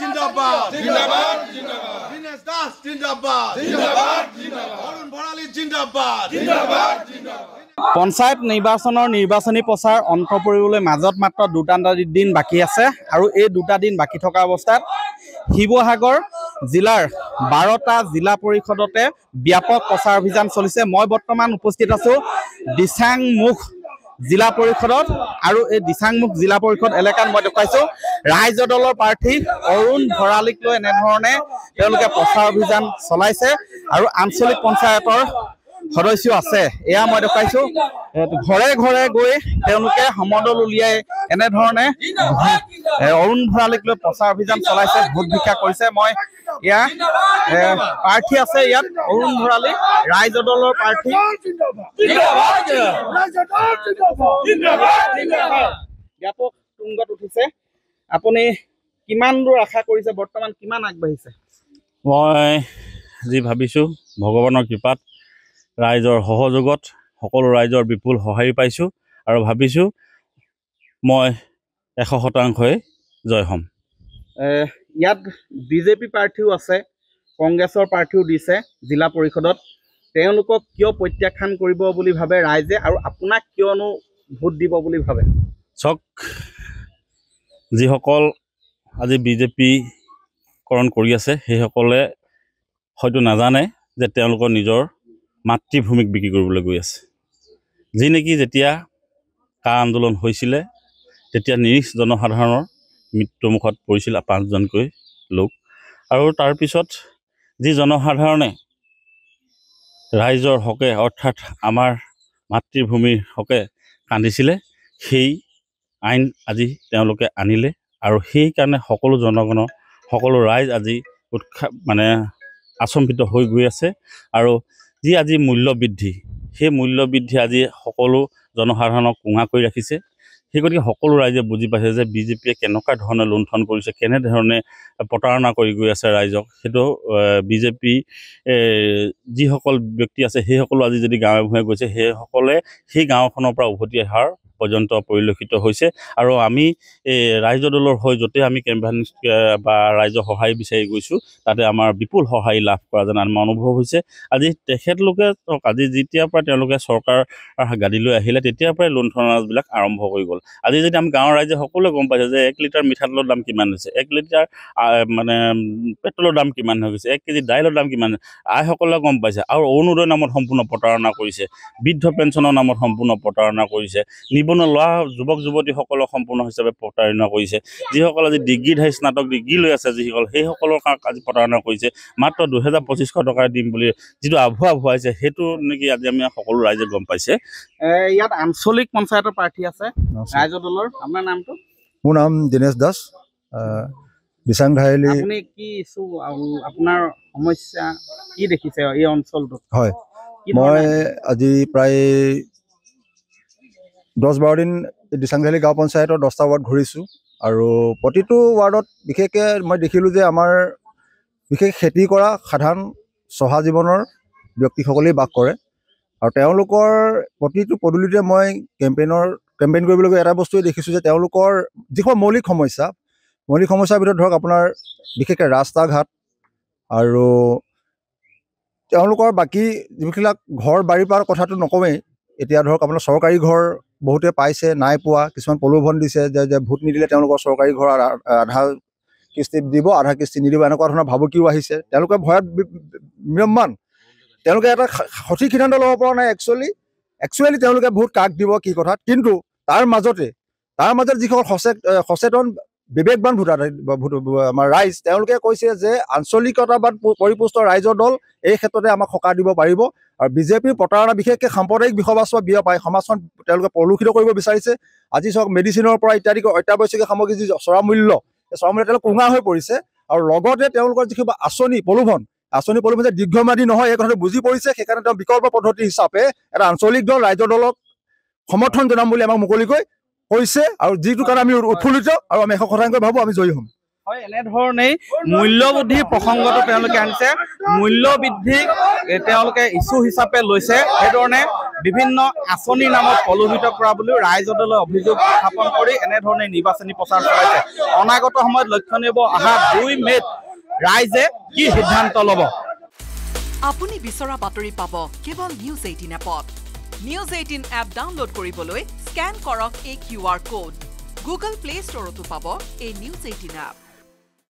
জিন্দাবাদ জিন্দাবাদ জিন্দাবাদ দিনেশ দাস জিন্দাবাদ জিন্দাবাদ জিন্দাবাদ অৰুণ ভৰালী জিন্দাবাদ জিন্দাবাদ জিন্দাবাদ পঞ্চায়ত নিৰ্বাচনৰ নিৰ্বাচনী প্ৰচাৰ অন্ত পৰিবলৈ মাজত মাত্ৰ দুটা দিন বাকী আছে আৰু এই দুটা দিন বাকী থকা অৱস্থাত শিৱসাগৰ জিলাৰ 12টা জিলা পৰিষদতে ব্যাপক প্ৰচাৰ অভিযান চলিছে। মই বৰ্তমান উপস্থিত আছো দিচাংমুখ জিলা পৰিষদত আৰু এই দিচাংমুখ জিলা পৰিষদ এলেকাত মই দেখাইছো ৰাইজৰ দলৰ প্ৰাৰ্থী অৰুণ ভৰালীক লৈ এনেধৰণে তেওঁলোকে প্ৰচাৰ অভিযান চলাইছে আৰু আঞ্চলিক পঞ্চায়তৰ সদস্য আছে। এয়া মই দেখাইছো ঘৰে ঘৰে গৈ তেওঁলোকে সমদল উলিয়াই এনেধৰণে অৰুণ ভৰালীক লৈ প্ৰচাৰ অভিযান চলাইছে, ভোট ভিক্ষা কৰিছে। মই এয়া প্ৰাৰ্থী আছে ইয়াত অৰুণ ভৰালী ৰাইজৰ দলৰ প্ৰাৰ্থী ব্যাপক তুংগত উঠিছে। আপুনি কিমান দূৰ আশা কৰিছে, বৰ্তমান কিমান আগবাঢ়িছে? মই যি ভাবিছোঁ ভগৱানৰ কৃপাত ৰাইজৰ সহযোগত সকলো ৰাইজৰ বিপুল সঁহাৰি পাইছোঁ আৰু ভাবিছোঁ মই 100% জয় হ'ম। ইয়াত বিজেপি প্ৰাৰ্থীও আছে, কংগ্ৰেছৰ প্ৰাৰ্থীও দিছে জিলা পৰিষদত। তেওঁলোকক কিয় প্ৰত্যাখ্যান কৰিব বুলি ভাবে ৰাইজে আৰু আপোনাক কিয়নো ভোট দিব বুলি ভাবে? চাওক, যিসকল আজি বিজেপিকৰণ কৰি আছে সেইসকলে হয়তো নাজানে যে তেওঁলোকৰ নিজৰ মাতৃভূমিক বিক্ৰী কৰিবলৈ গৈ আছে। যি নেকি যেতিয়া কা আন্দোলন হৈছিলে তেতিয়া নিৰীহ জনসাধাৰণৰ মৃত্যুমুখত পৰিছিল 5জনকৈ লোক, আৰু তাৰপিছত যি জনসাধাৰণে ৰাইজৰ হকে অৰ্থাৎ আমাৰ মাতৃভূমিৰ হকে কান্দিছিলে সেই আইন আজি তেওঁলোকে আনিলে আৰু সেইকাৰণে সকলো জনগণৰ সকলো ৰাইজ আজি আচম্বিত হৈ গৈ আছে। আৰু যি আজি মূল্য বৃদ্ধি, সেই মূল্য বৃদ্ধি আজি সকলো জনসাধাৰণক কোঙা কৰি ৰাখিছে। সেই গতিকে সকলো ৰাইজে বুজি পাইছে যে বিজেপিয়ে কেনেকুৱা ধৰণে লুণ্ঠন কৰিছে, কেনেধৰণে প্ৰতাৰণা কৰি গৈ আছে ৰাইজক। সেইটো বিজেপি যিসকল ব্যক্তি আছে সেইসকলো আজি যদি গাঁৱে ভূঞে গৈছে সেইসকলে সেই গাঁওখনৰ পৰা উভতি অহাৰ পৰ্যন্ত পৰিলক্ষিত হৈছে। আৰু আমি ৰাইজৰ দলৰ হৈ য'তে আমি কেম্পেইন বা ৰাইজৰ সহায় বিচাৰি গৈছোঁ তাতে আমাৰ বিপুল সহায় লাভ কৰা যেন আমাৰ অনুভৱ হৈছে। আজি তেখেতলোকে আজি যেতিয়াৰ পৰা তেওঁলোকে চৰকাৰ গাড়ীলৈ আহিলে তেতিয়াৰ পৰাই লুণ্ঠনাবিলাক আৰম্ভ হৈ গ'ল। আজি যদি আমি গাঁৱৰ ৰাইজে সকলোৱে গম পাইছে যে 1 লিটাৰ মিঠাতেলৰ দাম কিমান হৈছে, 1 লিটাৰ পেট্ৰলৰ দাম কিমান হৈ গৈছে, 1 কেজি দাইলৰ দাম কিমান, আইসকলে গম পাইছে। আৰু অৰুণোদয়ৰ নামত সম্পূৰ্ণ প্ৰতাৰণা কৰিছে, বৃদ্ধ পেঞ্চনৰ নামত সম্পূৰ্ণ প্ৰতাৰণা কৰিছে, নিবনুৱা ল'ৰা যুৱক যুৱতীসকলক সম্পূৰ্ণ হিচাপে প্ৰতাৰণা কৰিছে। যিসকল আজি ডিগ্ৰীধাৰী স্নাতক ডিগ্ৰী লৈ আছে যিসকল সেইসকলৰ আজি প্ৰতাৰণা কৰিছে। মাত্ৰ 2250 টকা দিম বুলি যিটো আভুৱা ভুৱাইছে সেইটো নেকি আজি আমি সকলো ৰাইজে গম পাইছে। ইয়াত আঞ্চলিক পঞ্চায়তৰ প্ৰাৰ্থী আছে ৰাইজৰ দলৰ। আপোনাৰ নামটো? মোৰ নাম দিনেশ দাস, দিচাং ধাৰিলি। আপুনি কি আপোনাৰ সমস্যা কি দেখিছে এই অঞ্চলটোত? হয়, মই আজি প্ৰায় 10-12 দিন দিচাং ধাৰিলি গাঁও পঞ্চায়তৰ 10টা ৱাৰ্ড ঘূৰিছোঁ আৰু প্ৰতিটো ৱাৰ্ডত বিশেষকৈ মই দেখিলোঁ যে আমাৰ বিশেষ খেতি কৰা সাধাৰণ চহা জীৱনৰ ব্যক্তিসকলেই বাস কৰে আৰু তেওঁলোকৰ প্ৰতিটো পদূলিতে মই কেম্পেইন কৰিবলৈ গৈ এটা বস্তুৱে দেখিছোঁ যে তেওঁলোকৰ যিখন মৌলিক সমস্যাৰ ভিতৰত ধৰক আপোনাৰ বিশেষকৈ ৰাস্তা ঘাট আৰু তেওঁলোকৰ বাকী যিবিলাক ঘৰ বাৰী পোৱাৰ কথাটো নকওঁৱেই। এতিয়া ধৰক আপোনাৰ চৰকাৰী ঘৰ বহুতে পাইছে, নাই পোৱা, কিছুমান প্ৰলোভন দিছে যে ভোট নিদিলে তেওঁলোকৰ চৰকাৰী ঘৰ আধা কিস্তি দিব, আধা কিস্তি নিদিব, এনেকুৱা ধৰণৰ ভাবুকিও আহিছে। তেওঁলোকে ভয়ত বিম্যমান, তেওঁলোকে এটা সঠিক সিদ্ধান্ত ল'ব পৰা নাই একচুৱেলি তেওঁলোকে ভোট কাক দিব কি কথাত। কিন্তু তাৰ মাজতে যিসকল সচেতন বিবেকবান ভোটাৰ আমাৰ ৰাইজ, তেওঁলোকে কৈছে যে আঞ্চলিকতাবাদ পৰিপুষ্ট ৰাইজৰ দল এই ক্ষেত্ৰতে আমাক সকাহ দিব পাৰিব। আৰু বিজেপিৰ প্ৰতাৰণা বিশেষকৈ সাম্প্ৰদায়িক বিষবাস্ত বিয়পাই সমাজখন তেওঁলোকে প্ৰলুষিত কৰিব বিচাৰিছে। আজি চাওক, মেডিচিনৰ পৰা ইত্যাদি অত্যাৱশ্যকীয় সামগ্ৰী যি চৰা মূল্য তেওঁলোকে কোঙা হৈ পৰিছে। আৰু লগতে তেওঁলোকৰ যিখিনি আঁচনি প্ৰলোভন যে দীৰ্ঘম্যাদী নহয় এই কথাটো বুজি পৰিছে। সেইকাৰণে তেওঁ বিকল্প পদ্ধতি হিচাপে এটা আঞ্চলিক দল ৰাইজৰ দলক সমৰ্থন জনাম বুলি আমাক মুকলিকৈ কৈছে। আৰু যিটো কাৰণে আমি উৎফুল্লিত আৰু আমি 100% ভাবোঁ আমি জয়ী হ'ম। হয় এনেধৰণেই মূল্যবৃদ্ধিৰ প্ৰসংগটো তেওঁলোকে আনিছে মূল্যবৃদ্ধিক তেওঁলোকে ইছ্যু হিচাপে লৈছে সেইধৰণে বিভিন্ন আঁচনিৰ নামত প্ৰলোভিত কৰা বুলিও ৰাইজলৈ অভিযোগ উত্থাপন কৰি এনেধৰণে নিৰ্বাচনী প্ৰচাৰ চলাইছে অনাগত সময়ত লক্ষণীয় অহা 2 মে'ত ৰাইজে কি সিদ্ধান্ত ল'ব আপুনি বিচৰা বাতৰি পাব কেৱল নিউজ 18 এপত নিউজ 18 এপ ডাউনলোড কৰিবলৈ স্ক্যান কৰক এই QR কোড গুগল প্লে ষ্টৰতো পাব এই নিউজ 18 এপ